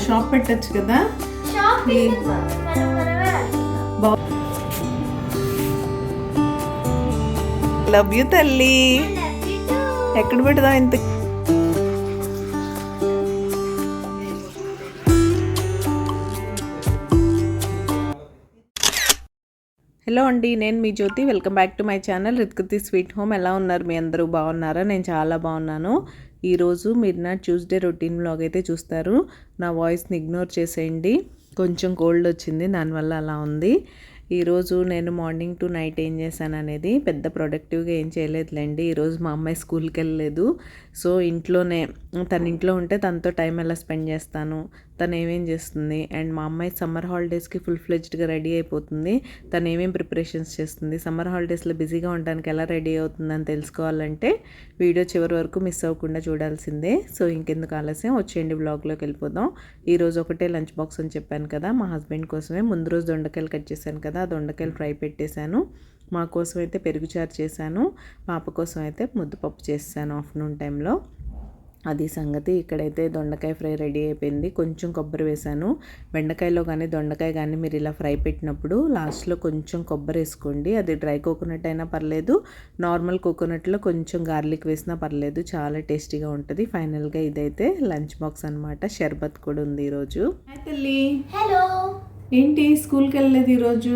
Shop పెట్టచ్చు కదా. Love you తల్లి. ఎక్కడ పెడదాం ఇంత? హలో అండి, నేను మీ Jyothi. Welcome back to my channel రిత్కృతి స్వీట్ హోమ్. ఎలా ఉన్నారు మీ అందరూ? బాగున్నారా? నేను చాలా బాగున్నాను. ఈరోజు మీరు నా ట్యూస్డే రొటీన్ వ్లాగ్ అయితే చూస్తారు. నా వాయిస్ని ఇగ్నోర్ చేసేయండి, కొంచెం కోల్డ్ వచ్చింది, దానివల్ల అలా ఉంది. ఈరోజు నేను మార్నింగ్ టు నైట్ ఏం చేశాను అనేది పెద్ద ప్రొడక్టివ్గా ఏం చేయలేదులేండి. ఈరోజు మా అమ్మాయి స్కూల్కి వెళ్ళలేదు. సో ఇంట్లోనే, తన ఇంట్లో ఉంటే తనతో టైం ఎలా స్పెండ్ చేస్తాను, తను ఏమేం చేస్తుంది, అండ్ మా అమ్మాయి సమ్మర్ హాలిడేస్కి ఫుల్ ఫ్లెడ్జ్డ్గా రెడీ అయిపోతుంది. తను ఏమేం ప్రిపరేషన్స్ చేస్తుంది, సమ్మర్ హాలిడేస్లో బిజీగా ఉండడానికి ఎలా రెడీ అవుతుందని తెలుసుకోవాలంటే వీడియో చివరి వరకు మిస్ అవ్వకుండా చూడాల్సిందే. సో ఇంకెందుకు ఆలస్యం, వచ్చేయండి బ్లాగ్లోకి వెళ్ళిపోదాం. ఈరోజు ఒకటే లంచ్ బాక్స్ అని చెప్పాను కదా, మా హస్బెండ్ కోసమే. ముందు రోజు దొండకాయలు కట్ చేశాను కదా, ఆ దొండకాయలు ఫ్రై పెట్టేశాను. మా కోసం అయితే పెరుగుచారు చేశాను, పాప కోసం అయితే ముద్దపప్పు చేశాను ఆఫ్టర్నూన్ టైంలో. అది సంగతి. ఇక్కడైతే దొండకాయ ఫ్రై రెడీ అయిపోయింది. కొంచెం కొబ్బరి వేసాను. బెండకాయలో కానీ దొండకాయ కానీ మీరు ఇలా ఫ్రై పెట్టినప్పుడు లాస్ట్లో కొంచెం కొబ్బరి వేసుకోండి. అది డ్రై కోకోనట్ అయినా పర్లేదు, నార్మల్ కోకోనట్లో కొంచెం గార్లిక్ వేసినా పర్లేదు, చాలా టేస్టీగా ఉంటుంది. ఫైనల్గా ఇదైతే లంచ్ బాక్స్ అనమాట. షర్బత్ కూడా ఉంది ఈరోజు. హలో, ఏంటి స్కూల్కి వెళ్ళలేదు ఈరోజు?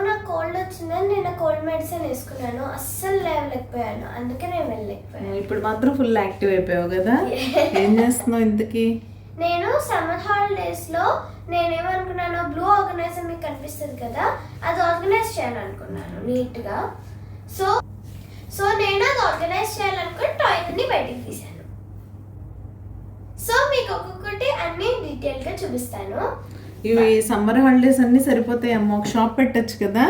నాకు కోల్డ్ వచ్చిందని నేను కోల్డ్ మెడిసిన్ వేసుకున్నాను, అస్సలు లేవలేకపోయాను, అందుకే నేను వెళ్ళలేకపోయాను. ఇప్పుడు మాత్రం ఫుల్ యాక్టివ్ అయిపోయావు కదా. ఏం చేస్తున్నావు ఇంతకీ? నేను సమ్మర్ హాలిడేస్ లో నేనేమనుకున్నాను, బ్లూ ఆర్గనైజర్ మీకు కనిపిస్తుంది కదా, అది ఆర్గనైజ్ చేయాలనుకున్నాను నీట్ గా. సో నేను అది ఆర్గనైజ్ చేయాలనుకుని టాయ్స్ ని బయటికి తీసాను. సో మీకు ఒక్కొక్కటి అన్ని డీటెయిల్ గా చూపిస్తాను. ఇవి సమ్మర్ హాలిడేస్ అన్ని సరిపోతాయి అమ్మ, ఒక షాప్ పెట్టచ్చు కదా.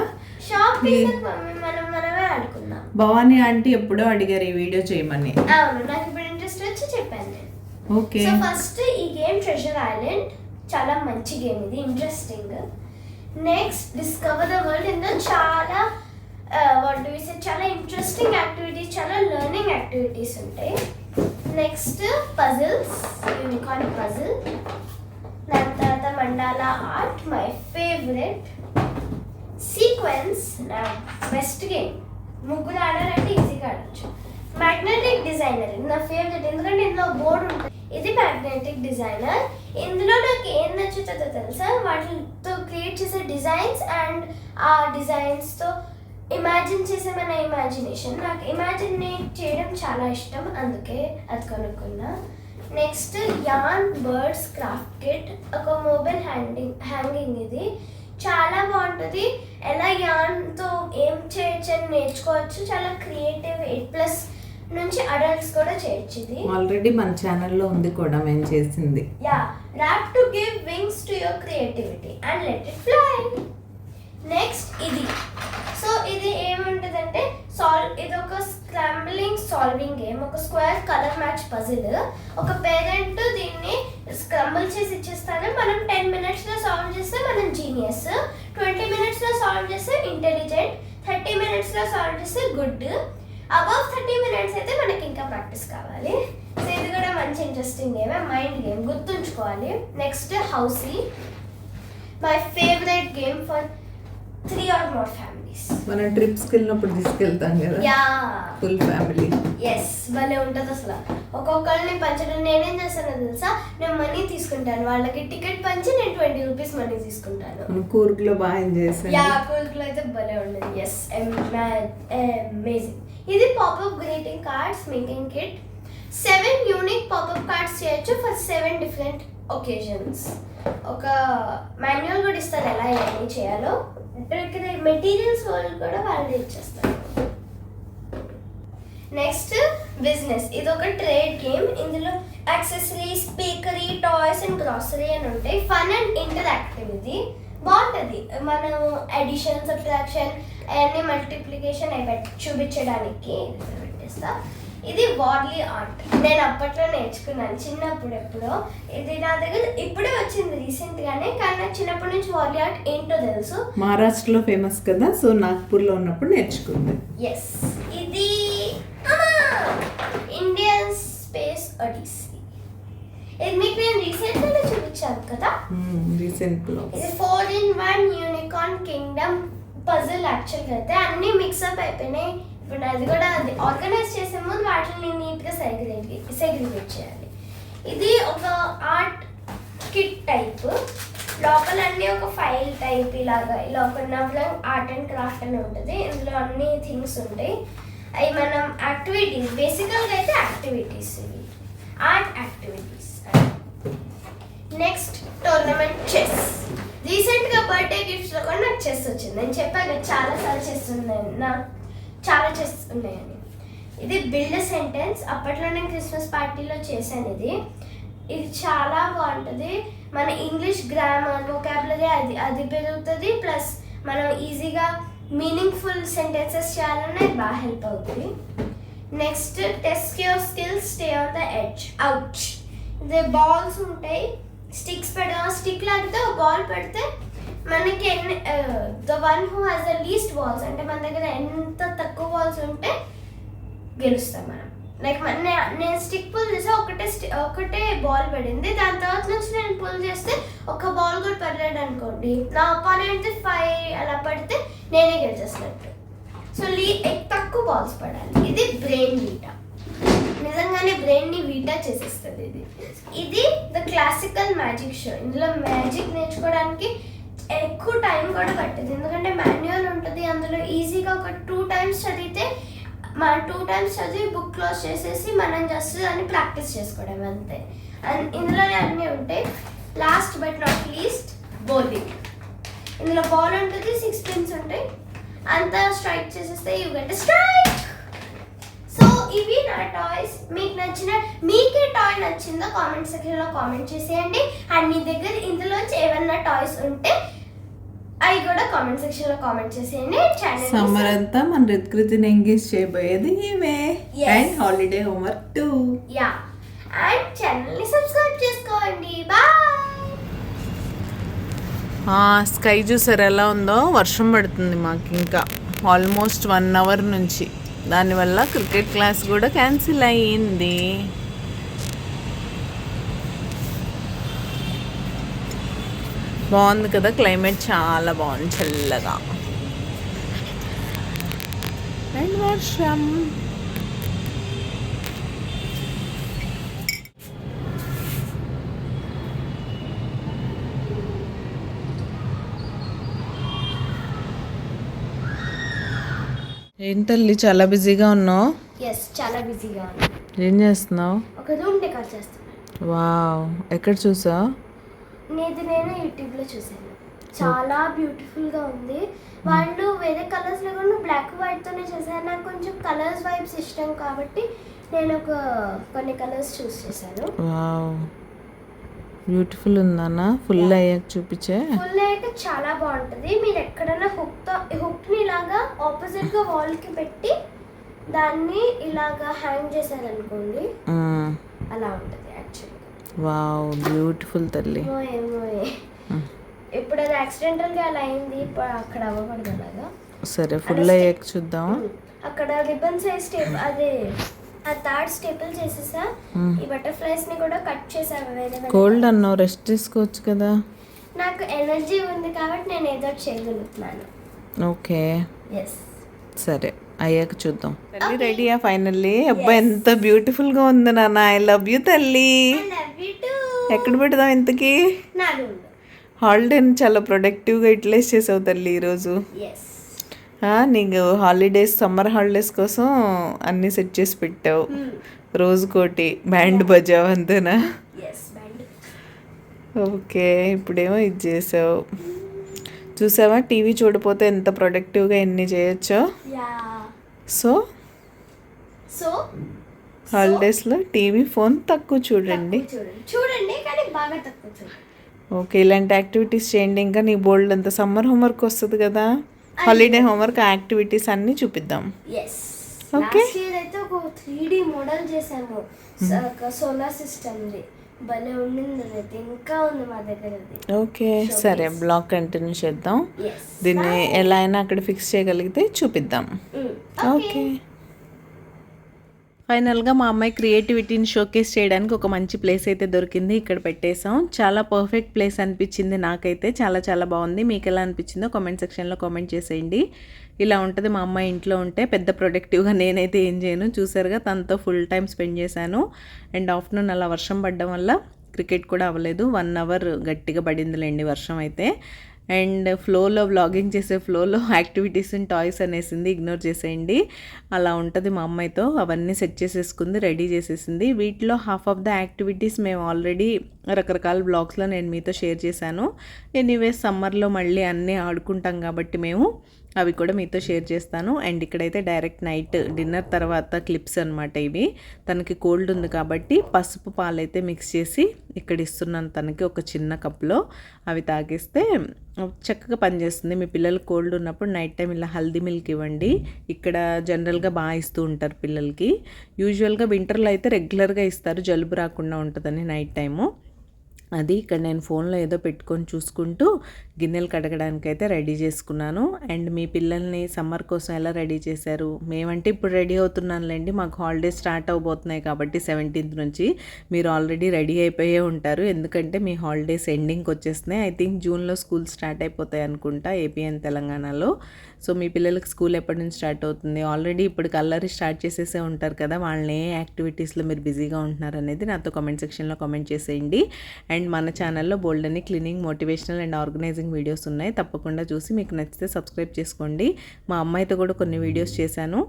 షాప్ మనమే అనుకున్నాం. భవానీ ఆంటీ ఎప్పుడో అడిగారు ఈ వీడియో చేయమని. అవును, నాకు ఇప్పుడు ఇంట్రెస్ట్ వచ్చి చెప్పాను నేను. ఓకే. సో ఫస్ట్ ఈ గేమ్ ట్రెజర్ ఐలాండ్, చాలా మంచి గేమ్ ఇది, interesting. Next discover the world. ఇందులో చాలా చాలా ఇంట్రెస్టింగ్ యాక్టివిటీస్, చాలా లెర్నింగ్ యాక్టివిటీస్ ఉంటాయి. Next puzzles, unicorn puzzle. దాని తర్వాత mandala art, my favourite. Sequence, నా బెస్ట్ గేమ్. ముగ్గురు ఆడాలంటే ఈజీగా ఆడచ్చు. మ్యాగ్నెటిక్ డిజైనర్, ఇది నా ఫేవరెట్, ఎందుకంటే ఇందులో బోర్డు ఉంటుంది. ఇది మ్యాగ్నెటిక్ డిజైనర్. ఇందులో నాకు ఏం నచ్చుతుందో తెలుసా, వాటితో క్రియేట్ చేసే డిజైన్స్ అండ్ ఆ డిజైన్స్తో ఇమాజిన్ చేసే మన ఇమాజినేషన్. నాకు ఇమాజినేట్ చేయడం చాలా ఇష్టం, అందుకే అది కొనుక్కున్నా. Next an birds craft kit, ఒక మొబైల్ హ్యాంగింగ్. ఇది చాలా బాగుంటుంది. ఎలా యాన్తో ఏం చేయొచ్చు అని నేర్చుకోవచ్చు. చాలా క్రియేటివ్, 8+ నుంచి అడల్ట్స్ కూడా చేయొచ్చు. ఇది ఆల్రెడీ మన ఛానల్లో ఉంది కూడా, మేము చేసింది. Yeah, rap to give wings to your creativity and let it fly. Next ఇది. సో ఇది ఏముంటుందంటే ఇది ఒక స్క్రాంబ్లింగ్ సాల్వింగ్ గేమ్, ఒక స్క్వేర్ కలర్ మ్యాచ్ పజిల్. ఒక పేరెంట్ దీన్ని స్క్రంబుల్ చేసి ఇచ్చేస్తాను. మనం 10 minutesలో సాల్వ్ చేస్తే మనం జీనియస్, 20 minutesలో సాల్వ్ చేస్తే ఇంటెలిజెంట్, 30 minutesలో సాల్వ్ చేస్తే గుడ్, అబౌవ్ 30 minutes అయితే మనకి ఇంకా ప్రాక్టీస్ కావాలి. సో ఇది కూడా మంచి ఇంట్రెస్టింగ్ గేమ్, మైండ్ గేమ్, గుర్తుంచుకోవాలి. Next housie, my favourite game for 3 or more families. మనం ట్రిప్స్కి వెళ్ళినప్పుడు తీసుకెళ్తాం కదా, ఫుల్ ఫ్యామిలీ. ఎస్, భలే ఉంటుంది అసలు. ఒక్కొక్కరిని పంచడం. నేనేం చేస్తానో తెలుసా, నేను మనీ తీసుకుంటాను, వాళ్ళకి టికెట్ పంచి నేను 20 rupees మనీ తీసుకుంటాను. కూర్గ్లో బాగా ఎంజాయ్ చేస్తాను. కూర్గ్లో అయితే భలే ఉండదు. Yes, amazing. ఇది pop up greeting cards making kit. 7 unique pop up cards చేయొచ్చు ఫర్ 7 different occasions. ఒక మాన్యువల్ కూడా ఇస్తారు ఎలా ఇవన్నీ చేయాలో. ఇక్కడ మెటీరియల్స్ వాళ్ళు కూడా వాళ్ళే ఇచ్చేస్తారు. నెక్స్ట్ బిజినెస్, ఇది ఒక ట్రేడ్ గేమ్. ఇందులో accessories, bakery, toys and grocery అని ఉంటాయి. Fun and interactive. ఇది బాగుంటుంది. మనం అడిషన్, సబ్ట్రాక్షన్, అన్ని మల్టిప్లికేషన్ అవి చూపించడానికి పెట్టేస్తా. ఇది వార్లీ ఆర్ట్. నేను అప్పట్లో నేర్చుకున్నాను చిన్నప్పుడు ఎప్పుడో. ఇది నా దగ్గర ఇప్పుడే వచ్చింది రీసెంట్ గానే, కానీ నాకు చిన్నప్పటి నుంచి వార్లీ ఆర్ట్ ఏంటో తెలుసు. మహారాష్ట్రలో ఫేమస్ కదా, సో నాగ్పూర్లో ఉన్నప్పుడు నేర్చుకుంది. ఎస్, ఇది ఇండియన్ స్పేస్ ఒడిసీ. ఇది మీకు నేను రీసెంట్ గానే చూపించాను కదా. రీసెంట్ లో ఇది 4-in-1 యూనికార్న్ కింగ్డమ్ పజిల్. యాక్చువల్గా అయితే అన్ని మిక్సప్ అయిపోయినాయి. ఇప్పుడు అది కూడా అది ఆర్గనైజ్ చేసే ముందు వాటిని నీట్గా సెగ్రిగేట్ చేయాలి. ఇది ఒక ఆర్ట్ కిట్ టైప్. లోపల అన్నీ ఒక ఫైల్ టైప్ ఇలాగా ఇలా ఒక నవ్లంగ్ ఆర్ట్ అండ్ క్రాఫ్ట్ అని ఉంటుంది. ఇందులో అన్ని థింగ్స్ ఉంటాయి. అవి మనం యాక్టివిటీస్, బేసికల్గా అయితే యాక్టివిటీస్, ఇవి art activities. Next tournament chess. రీసెంట్గా బర్త్డే గిఫ్ట్స్లో కూడా నాకు చెస్ వచ్చింది. నేను చెప్పాను చాలాసార్లు చెస్ ఉన్నాయని, చాలా చెస్ ఉన్నాయని. ఇది బిల్డ్ సెంటెన్స్. అప్పట్లో నేను క్రిస్మస్ పార్టీలో చేశాను. ఇది చాలా బాగుంటుంది. మన ఇంగ్లీష్ గ్రామర్ వొకాబులరీ అది పెరుగుతుంది. ప్లస్ మనం ఈజీగా మీనింగ్ఫుల్ సెంటెన్సెస్ చేయాలన్నా ఇది బాగా హెల్ప్ అవుతుంది. Next test your skills, stay on the edge. Out. ఇది బాల్స్ ఉంటాయి, స్టిక్స్ పెడదాం. స్టిక్ లాగితే ఒక బాల్ పెడితే మనకి the one who has the least balls, అంటే మన దగ్గర ఎంత తక్కువ బాల్స్ ఉంటే గెలుస్తాం మనం. లైక్ నేను స్టిక్ పుల్ చేస్తే ఒకటే బాల్ పడింది. దాని తర్వాత నుంచి నేను పుల్ చేస్తే ఒక బాల్ కూడా పడలేడు అనుకోండి, నా అపోనెంట్ 5 అలా పడితే నేనే గెలిచేసినట్టు. సో తక్కువ బాల్స్ పడాలి. ఇది బ్రెయిన్ వీటా. నిజంగానే బ్రెయిన్ని వీటా చేసేస్తుంది. ఇది ద క్లాసికల్ మ్యాజిక్ షో. ఇందులో మ్యాజిక్ నేర్చుకోవడానికి ఎక్కువ టైం కూడా పట్టదు, ఎందుకంటే మాన్యువల్ ఉంటుంది. అందులో ఈజీగా ఒక 2 times చదివితే మనం 2 times చదివి బుక్ క్లోజ్ చేసేసి మనం జస్ట్ దాన్ని ప్రాక్టీస్ చేసుకోవడం అంతే. అండ్ ఇందులోనే అన్నీ ఉంటాయి. Last but not least bowling. ఇందులో బాల్ ఉంటుంది, 6 pins ఉంటాయి. అంతా స్ట్రైక్ చేసేస్తే యూ గెట్ స్ట్రైక్. సో ఇవి నా టాయ్స్. మీకే టాయ్ నచ్చిందో కామెంట్ సెక్షన్లో కామెంట్ చేసేయండి. అండ్ మీ దగ్గర ఇందులోంచి ఏమన్నా టాయ్స్ ఉంటే అవి కూడా కామెంట్ సెక్షన్లో కామెంట్ చేసేయండి. సమ్మర్ అంతా మన రిత్కృతిని ఎంగేజ్ చేయబోయేది ఇవే. And holiday homework two. Yeah, and ఛానల్ని సబ్స్క్రైబ్ చేసుకోండి. బాయ్. స్కై చూసారు ఎలా ఉందో. వర్షం పడుతుంది మాకు ఇంకా ఆల్మోస్ట్ 1 hour నుంచి. దానివల్ల క్రికెట్ క్లాస్ కూడా క్యాన్సిల్ అయ్యింది. బాగుంది కదా, క్లైమేట్ చాలా బాగుంది, చల్లగా. అండ్ వర్షం. ఏంటల్లి చాలా బిజీగా ఉన్నావు? ఎస్, చాలా బిజీగా ఉన్నా. ఏం చేస్తున్నావు? ఒక రూమ్ డెకర్ చేస్తున్నాను. వావ్, ఎక్కడ చూసావు? నేను యూట్యూబ్లో చూసాను. చాలా బ్యూటిఫుల్గా ఉంది. వాళ్ళు వేరే కలర్స్లో కూడా బ్లాక్ వైట్తోనే చేశారు. నాకు కొంచెం కలర్స్ వైబ్స్ ఇష్టం కాబట్టి నేను కొన్ని కలర్స్ చూస్ చేశాను. వావ్, బ్యూటిఫుల్ ఉందన్నా. ఫుల్ అయ్యాక చూపించే. ఫుల్ అయ్యాక చాలా బాగుంటుంది. మీరు ఎక్కడైనా హుక్ని ఇలాగా ఆపోజిట్గా వాల్కి పెట్టి దాన్ని ఇలాగా హ్యాంగ్ చేశారనుకోండి, అలా ఉంటుంది యాక్చువల్గా. వావ్, బ్యూటిఫుల్ తల్లి. ఇప్పుడు అది యాక్సిడెంటల్గా అలా అయింది, ఇప్పుడు అక్కడ అవ్వకూడదు అలాగా. సరే, ఫుల్ అయ్యాక చూద్దాం. అక్కడ రిబన్ సైజ్ స్టేప్ అదే ఆ థర్డ్ స్టేపుల్ చేసేసా. ఈ బటర్ఫ్లైస్ ని కూడా కట్ చేసాను. వేరే కోల్డ్ అన్నావు, రెస్ట్ తీసుకోవచ్చు కదా. నాకు ఎనర్జీ ఉంది కాబట్టి నేను ఏదో చేయగలుగుతున్నాను. Okay, yes. సరే, అయ్యాక చూద్దాం. తల్లి రెడీయా ఫైనల్లీ? అబ్బాయి ఎంత బ్యూటిఫుల్ గా ఉంది నాన్న. ఐ లవ్ యూ తల్లి. ఎక్కడ పెడదాం ఇంతకీ? హాలిడేని చాలా ప్రొడక్టివ్గా యూటిలైజ్ చేసావు తల్లి ఈరోజు. నీకు హాలిడేస్, సమ్మర్ హాలిడేస్ కోసం అన్నీ సెట్ చేసి పెట్టావు. రోజుకోటి బ్యాండ్ బజావ్ అంతేనా? ఓకే, ఇప్పుడేమో ఇది చేసావు. చూసావా, టీవీ చూడపోతే ఎంత ప్రొడక్టివ్గా ఎన్ని చేయొచ్చో. సో హాలిడేస్లో టీవీ, ఫోన్ తక్కువ చూడండి. కానీ బాగా తక్కువ చూడండి. ఓకే, ఇలాంటి యాక్టివిటీస్ చేయండి. ఇంకా నీ బోల్డ్ అంత సమ్మర్ హోంవర్క్ వస్తుంది కదా, హాలిడే హోంవర్క్ యాక్టివిటీస్ అన్నీ చూపిద్దాం. ఓకే లాస్ట్ ఇయర్ అయితే ఒక 3D మోడల్ చేసాము సోలార్ సిస్టమ్ది, భలే ఉండింది అది. ఇంకా ఉంది మా దగ్గర అది. ఓకే సరే, బ్లాగ్ కంటిన్యూ చేద్దాం. Yes. దీన్ని ఎలా అయినా అక్కడ ఫిక్స్ చేయగలిగితే చూపిద్దాం. ఓకే. ఫైనల్గా మా అమ్మాయి క్రియేటివిటీని షోకేస్ చేయడానికి ఒక మంచి ప్లేస్ అయితే దొరికింది. ఇక్కడ పెట్టేసాం. చాలా పర్ఫెక్ట్ ప్లేస్ అనిపించింది నాకైతే. చాలా చాలా బాగుంది. మీకు ఎలా అనిపించిందో కామెంట్ సెక్షన్లో కామెంట్ చేసేయండి. ఇలా ఉంటుంది మా అమ్మాయి ఇంట్లో ఉంటే. పెద్ద ప్రొడక్టివ్గా నేనైతే ఏం చేయను. చూసారుగా, తనతో ఫుల్ టైం స్పెండ్ చేశాను. అండ్ ఆఫ్టర్నూన్ అలా వర్షం పడడం వల్ల క్రికెట్ కూడా అవ్వలేదు. 1 అవర్ గట్టిగా పడిందిలేండి వర్షం అయితే. అండ్ ఫ్లోలో వ్లాగింగ్ చేసే ఫ్లోలో యాక్టివిటీస్ అండ్ టాయ్స్ అనేసింది, ఇగ్నోర్ చేసేయండి. అలా ఉంటుంది మా అమ్మాయితో. అవన్నీ సెట్ చేసేసుకుంది, రెడీ చేసేసింది. వీటిలో హాఫ్ ఆఫ్ ద యాక్టివిటీస్ మేము ఆల్రెడీ రకరకాల బ్లాగ్స్లో నేను మీతో షేర్ చేశాను. ఎనీవేస్ సమ్మర్లో మళ్ళీ అన్నీ ఆడుకుంటాం కాబట్టి మేము అవి కూడా మీతో షేర్ చేస్తాను. అండ్ ఇక్కడైతే డైరెక్ట్ నైట్ డిన్నర్ తర్వాత క్లిప్స్ అనమాట ఇవి. తనకి కోల్డ్ ఉంది కాబట్టి పసుపు పాలైతే మిక్స్ చేసి ఇక్కడ ఇస్తున్నాను తనకి ఒక చిన్న కప్లో. అవి తాగిస్తే చక్కగా పనిచేస్తుంది. మీ పిల్లలు కోల్డ్ ఉన్నప్పుడు నైట్ టైం ఇలా హల్దీ మిల్క్ ఇవ్వండి. ఇక్కడ జనరల్గా బాగా ఇస్తూ ఉంటారు పిల్లలకి. యూజువల్గా వింటర్లో అయితే రెగ్యులర్గా ఇస్తారు, జలుబు రాకుండా ఉంటుందని నైట్ టైము. అది ఇక్కడ నేను ఫోన్లో ఏదో పెట్టుకొని చూసుకుంటూ గిన్నెలు కడగడానికి అయితే రెడీ చేసుకున్నాను. అండ్ మీ పిల్లల్ని సమ్మర్ కోసం ఎలా రెడీ చేశారు? మేమంటే ఇప్పుడు రెడీ అవుతున్నానులేండి, మాకు హాలిడేస్ స్టార్ట్ అవబోతున్నాయి కాబట్టి 17th నుంచి. మీరు ఆల్రెడీ రెడీ అయిపోయే ఉంటారు, ఎందుకంటే మీ హాలిడేస్ ఎండింగ్కి వచ్చేస్తున్నాయి. ఐ థింక్ జూన్లో స్కూల్ స్టార్ట్ అయిపోతాయి అనుకుంటా ఏపీ అండ్ తెలంగాణలో. సో మీ పిల్లలకి స్కూల్ ఎప్పటి నుంచి స్టార్ట్ అవుతుంది? ఆల్రెడీ ఇప్పుడు కలర్ స్టార్ట్ చేసేసే ఉంటారు కదా, వాళ్ళని ఏ యాక్టివిటీస్లో మీరు బిజీగా ఉంటున్నారు అనేది నాతో కామెంట్ సెక్షన్లో కామెంట్ చేసేయండి. అండ్ మన ఛానల్లో బోల్డ్ అని cleaning, motivational and organising videos ఉన్నాయి. తప్పకుండా చూసి మీకు నచ్చితే సబ్స్క్రైబ్ చేసుకోండి. మా అమ్మాయితో కూడా కొన్ని వీడియోస్ చేశాను,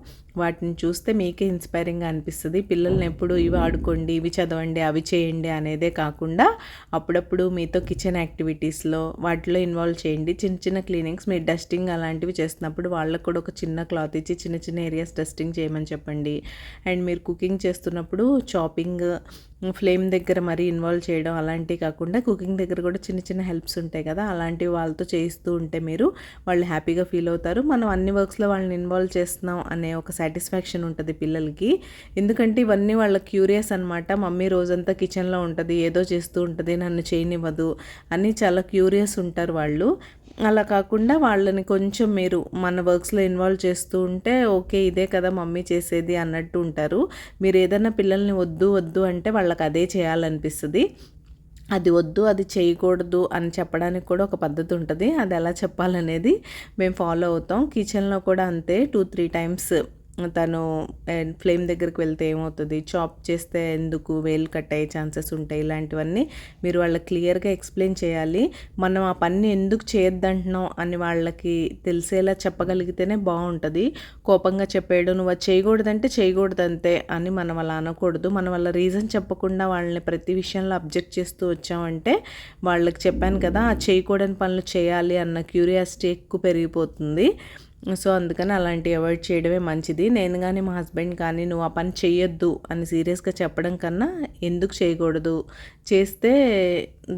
వాటిని చూస్తే మీకే ఇన్స్పైరింగ్గా అనిపిస్తుంది. పిల్లల్ని ఎప్పుడు ఇవి ఆడుకోండి, ఇవి చదవండి, అవి చేయండి అనేదే కాకుండా అప్పుడప్పుడు మీతో కిచెన్ యాక్టివిటీస్లో వాటిలో ఇన్వాల్వ్ చేయండి. చిన్న చిన్న క్లీనింగ్స్, మీరు డస్టింగ్ అలాంటివి చేస్తున్నప్పుడు వాళ్ళకు కూడా ఒక చిన్న క్లాత్ ఇచ్చి చిన్న చిన్న ఏరియాస్ డస్టింగ్ చేయమని చెప్పండి. అండ్ మీరు కుకింగ్ చేస్తున్నప్పుడు చాపింగ్, ఫ్లేమ్ దగ్గర మరీ ఇన్వాల్వ్ చేయడం అలాంటివి కాకుండా కుకింగ్ దగ్గర కూడా చిన్న చిన్న హెల్ప్స్ ఉంటాయి కదా, అలాంటివి వాళ్ళతో చేయిస్తూ ఉంటే వాళ్ళు హ్యాపీగా ఫీల్ అవుతారు. మనం అన్ని వర్క్స్లో వాళ్ళని ఇన్వాల్వ్ చేస్తున్నాం అనే ఒక సాటిస్ఫాక్షన్ ఉంటుంది పిల్లలకి. ఎందుకంటే ఇవన్నీ వాళ్ళ క్యూరియస్ అనమాట. మమ్మీ రోజంతా కిచెన్లో ఉంటుంది, ఏదో చేస్తూ ఉంటుంది, నన్ను చేయనివ్వదు అని చాలా క్యూరియస్ ఉంటారు వాళ్ళు. అలా కాకుండా వాళ్ళని కొంచెం మీరు మన వర్క్స్లో ఇన్వాల్వ్ చేస్తూ ఉంటే ఓకే ఇదే కదా మమ్మీ చేసేది అన్నట్టు ఉంటారు. మీరు ఏదైనా పిల్లల్ని వద్దు వద్దు అంటే వాళ్ళకి అదే చేయాలనిపిస్తుంది. అది వద్దు, అది చేయకూడదు అని చెప్పడానికి కూడా ఒక పద్ధతి ఉంటుంది. అది ఎలా చెప్పాలనేది మేము ఫాలో అవుతాం. కిచెన్లో కూడా అంతే 2-3 టైమ్స్ తను ఫ్లేమ్ దగ్గరికి వెళ్తే ఏమవుతుంది, చాప్ చేస్తే ఎందుకు వేలు కట్ అయ్యే ఛాన్సెస్ ఉంటాయి, ఇలాంటివన్నీ మీరు వాళ్ళకి క్లియర్గా ఎక్స్ప్లెయిన్ చేయాలి. మనం ఆ పని ఎందుకు చేయొద్దంటున్నాం అని వాళ్ళకి తెలిసేలా చెప్పగలిగితేనే బాగుంటుంది. కోపంగా చెప్పేయడం, నువ్వు అది చేయకూడదంటే చేయకూడదు అంతే అని మనం అలా అనకూడదు. మనం వాళ్ళ రీజన్ చెప్పకుండా వాళ్ళని ప్రతి విషయంలో అబ్జెక్ట్ చేస్తూ వచ్చామంటే వాళ్ళకి చెప్పాను కదా, ఆ చేయకూడని పనులు చేయాలి అన్న క్యూరియాసిటీ ఎక్కువ పెరిగిపోతుంది. సో అందుకని అలాంటివి అవాయిడ్ చేయడమే మంచిది. నేను కానీ మా హస్బెండ్ కానీ నువ్వు ఆ పని చేయొద్దు అని సీరియస్గా చెప్పడం కన్నా ఎందుకు చేయకూడదు, చేస్తే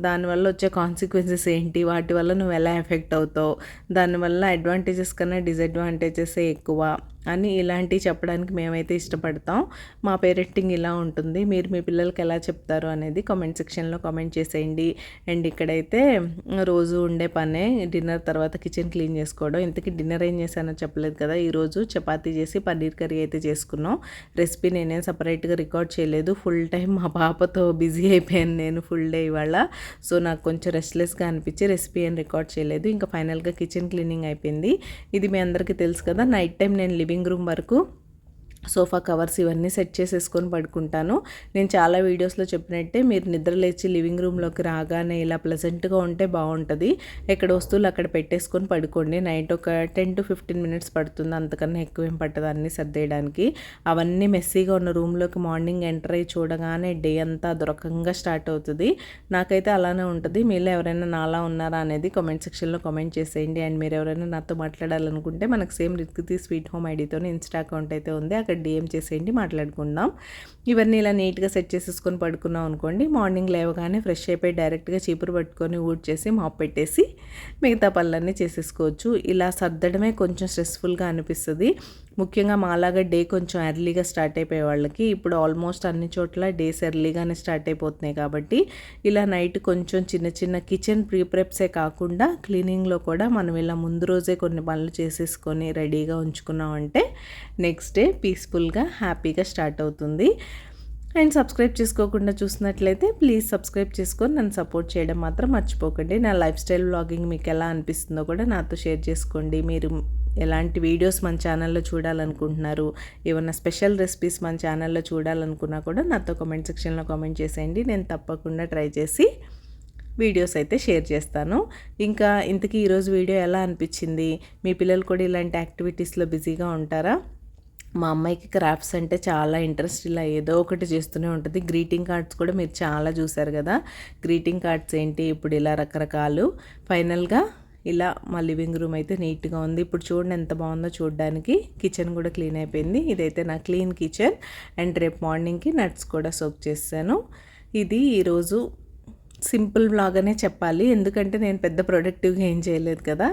దానివల్ల వచ్చే కాన్సిక్వెన్సెస్ ఏంటి, వాటి వల్ల నువ్వు ఎలా ఎఫెక్ట్ అవుతావు, దానివల్ల అడ్వాంటేజెస్ కన్నా డిసడ్వాంటేజెస్ ఎక్కువ అని ఇలాంటివి చెప్పడానికి మేమైతే ఇష్టపడతాం. మా పేరెంటింగ్ ఇలా ఉంటుంది. మీరు మీ పిల్లలకి ఎలా చెప్తారు అనేది కామెంట్ సెక్షన్లో కామెంట్ చేసేయండి. అండ్ ఇక్కడైతే రోజు ఉండే పనే డిన్నర్ తర్వాత కిచెన్ క్లీన్ చేసుకోవడం. ఇంతకీ డిన్నర్ ఏం చేశానో చెప్పలేదు కదా. ఈరోజు చపాతీ చేసి పన్నీర్ కర్రీ అయితే చేసుకున్నాం. రెసిపీ నేనేం సపరేట్గా రికార్డ్ చేయలేదు, ఫుల్ టైం మా పాపతో బిజీ అయిపోయాను నేను ఫుల్ డే ఇవాళ. సో నాకు కొంచెం రెస్ట్లెస్గా అనిపించి రెసిపీ ఏం రికార్డ్ చేయలేదు. ఇంకా ఫైనల్గా కిచెన్ క్లీనింగ్ అయిపోయింది. ఇది మీ అందరికీ తెలుసు కదా, నైట్ టైం నేను లివింగ్ రూమ్ వరకు సోఫా కవర్స్ ఇవన్నీ సెట్ చేసేసుకొని పడుకుంటాను. నేను చాలా వీడియోస్లో చెప్పినట్టే మీరు నిద్ర లేచి లివింగ్ రూమ్లోకి రాగానే ఇలా ప్లెజెంట్గా ఉంటే బాగుంటుంది. ఎక్కడ వస్తువులు అక్కడ పెట్టేసుకొని పడుకోండి. నైట్ ఒక 10-15 మినిట్స్ పడుతుంది, అంతకన్నా ఎక్కువేం పట్టదు అన్నీ సర్దేయడానికి. అవన్నీ మెస్సీగా ఉన్న రూమ్లోకి మార్నింగ్ ఎంటర్ అయ్యి చూడగానే డే అంతా దొరకంగా స్టార్ట్ అవుతుంది. నాకైతే అలానే ఉంటుంది. మీలో ఎవరైనా నాలా ఉన్నారా అనేది కామెంట్ సెక్షన్లో కామెంట్ చేసేయండి. అండ్ మీరు ఎవరైనా నాతో మాట్లాడాలనుకుంటే మనకు సేమ్ రిత్కృతి స్వీట్ హోమ్ ఐడితో ఇన్స్టా అకౌంట్ అయితే ఉంది, అక్కడ డిఎం చేసేయండి, మాట్లాడుకుందాం. ఇవన్నీ ఇలా నీట్గా సెట్ చేసేసుకొని పడుకున్నాం అనుకోండి, మార్నింగ్ లేవగానే ఫ్రెష్ అయిపోయి డైరెక్ట్గా చీపురు పట్టుకొని ఊడ్చేసి మాప్ పెట్టేసి మిగతా పనులన్నీ చేసేసుకోవచ్చు. ఇలా సర్దడమే కొంచెం స్ట్రెస్ఫుల్గా అనిపిస్తుంది. ముఖ్యంగా మాలాగా డే కొంచెం ఎర్లీగా స్టార్ట్ అయిపోయే వాళ్ళకి ఇప్పుడు ఆల్మోస్ట్ అన్ని చోట్ల డేస్ ఎర్లీగానే స్టార్ట్ అయిపోతున్నాయి కాబట్టి ఇలా నైట్ కొంచెం చిన్న చిన్న కిచెన్ ప్రీప్రెప్సే కాకుండా క్లీనింగ్లో కూడా మనం ఇలా ముందు రోజే కొన్ని పనులు చేసేసుకొని రెడీగా ఉంచుకున్నామంటే నెక్స్ట్ డే పీస్ఫుల్గా హ్యాపీగా స్టార్ట్ అవుతుంది. అండ్ సబ్స్క్రైబ్ చేసుకోకుండా చూసినట్లయితే ప్లీజ్ సబ్స్క్రైబ్ చేసుకొని నన్ను సపోర్ట్ చేయడం మాత్రం మర్చిపోకండి. నా లైఫ్ స్టైల్ వ్లాగింగ్ మీకు ఎలా అనిపిస్తుందో కూడా నాతో షేర్ చేసుకోండి. మీరు ఎలాంటి వీడియోస్ మన ఛానల్లో చూడాలనుకుంటున్నారు, ఏమన్నా స్పెషల్ రెసిపీస్ మన ఛానల్లో చూడాలనుకున్నా కూడా నాతో కామెంట్ సెక్షన్లో కామెంట్ చేసేయండి. నేను తప్పకుండా ట్రై చేసి వీడియోస్ అయితే షేర్ చేస్తాను. ఇంకా ఇంతకీ ఈరోజు వీడియో ఎలా అనిపించింది? మీ పిల్లలు కూడా ఇలాంటి యాక్టివిటీస్లో బిజీగా ఉంటారా? మా అమ్మాయికి క్రాఫ్ట్స్ అంటే చాలా ఇంట్రెస్ట్. ఇలా ఏదో ఒకటి చేస్తూనే ఉంటుంది. గ్రీటింగ్ కార్డ్స్ కూడా మీరు చాలా చూసారు కదా. గ్రీటింగ్ కార్డ్స్ ఏంటి ఇప్పుడు ఇలా రకరకాలు. ఫైనల్గా ఇలా మా లివింగ్ రూమ్ అయితే నీట్గా ఉంది. ఇప్పుడు చూడండి ఎంత బాగుందో చూడడానికి. కిచెన్ కూడా క్లీన్ అయిపోయింది. ఇదైతే నా క్లీన్ కిచెన్. అండ్ రేపు మార్నింగ్కి నట్స్ కూడా సోక్ చేశాను. ఇది ఈరోజు సింపుల్ వ్లాగ్ అనే చెప్పాలి, ఎందుకంటే నేను పెద్ద ప్రొడక్టివ్గా ఏం చేయలేదు కదా.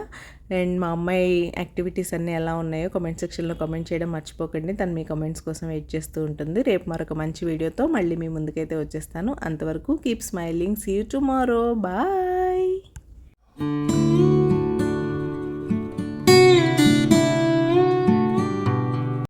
అండ్ మా అమ్మాయి యాక్టివిటీస్ అన్నీ ఎలా ఉన్నాయో కామెంట్ సెక్షన్లో కామెంట్ చేయడం మర్చిపోకండి. తను మీ కామెంట్స్ కోసం వెయిట్ చేస్తూ ఉంటుంది. రేపు మరొక మంచి వీడియోతో మళ్ళీ మీ ముందుకైతే వచ్చేస్తాను. అంతవరకు keep smiling. See you tomorrow. Bye.